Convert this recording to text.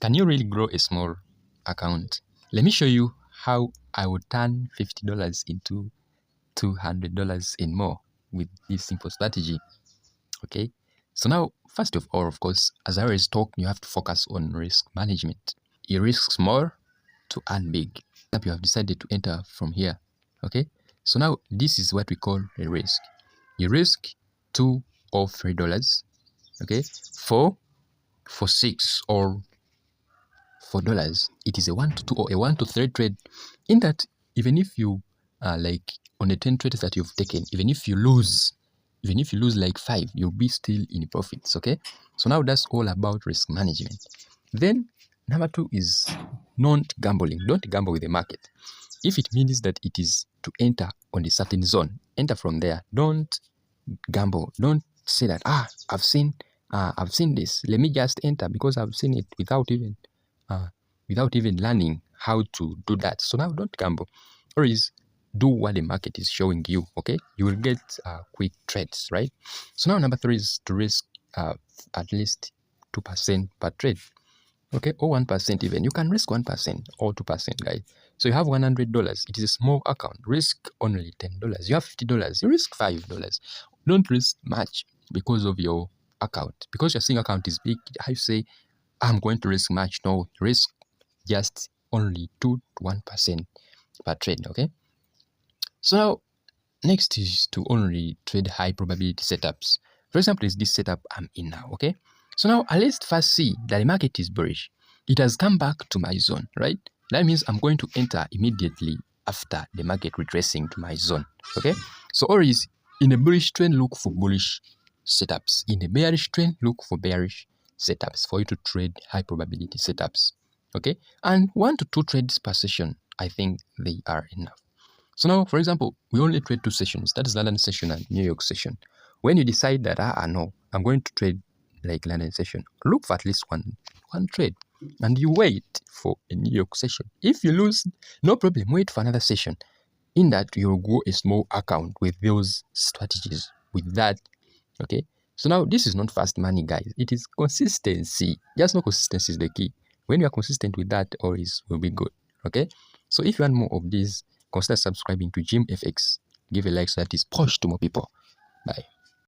Can you really grow a small account? Let me show you how I would turn $50 into $200 and more with this simple strategy. Okay, so now, first of all, of course, as I always talk, you have to focus on risk management. You risk small to earn big. You have decided to enter from here. Okay, so now this is what we call a risk. You risk $2 or $3, okay, for 6 or $4. It is a 1 to 2 or a 1 to 3 trade. In that, even if you like on the 10 trades that you've taken, even if you lose like 5, you'll be still in profits. Okay, so now that's all about risk management. Then number 2 is not gambling. Don't gamble with the market. If it means that it is to enter on a certain zone, enter from there. Don't gamble. Don't say that I've seen this, let me just enter because I've seen it without even learning how to do that. So now don't gamble, or is do what the market is showing you. Okay, you will get quick trades, right? So now number 3 is to risk at least 2% per trade. Okay, or 1% even. You can risk 1% or 2%, guys. So you have $100. It is a small account. Risk only $10. You have $50. You risk $5. Don't risk much because of your account. Because your single account is big, I say I'm going to risk much. No, risk just only 2 to 1% per trade. Okay. So now next is to only trade high probability setups. For example, is this setup I'm in now. Okay. So now let's first see that the market is bearish. It has come back to my zone, right? That means I'm going to enter immediately after the market retracing to my zone. Okay. So always in a bullish trend, look for bullish setups. In a bearish trend, look for bearish setups for you to trade high probability setups. Okay. And 1 to 2 trades per session, I think they are enough. So now, for example, we only trade 2 sessions. That is London session and New York session. When you decide that, no, I'm going to trade like London session, look for at least one trade, and you wait for a New York session. If you lose, no problem, wait for another session. In that, you'll grow a small account with those strategies, with that. Okay, so now this is not fast money, guys. It is consistency. Just know consistency is the key. When you are consistent with that, always will be good. Okay, so if you want more of this, consider subscribing to Jim FX. Give a like so that is pushed to more people. Bye.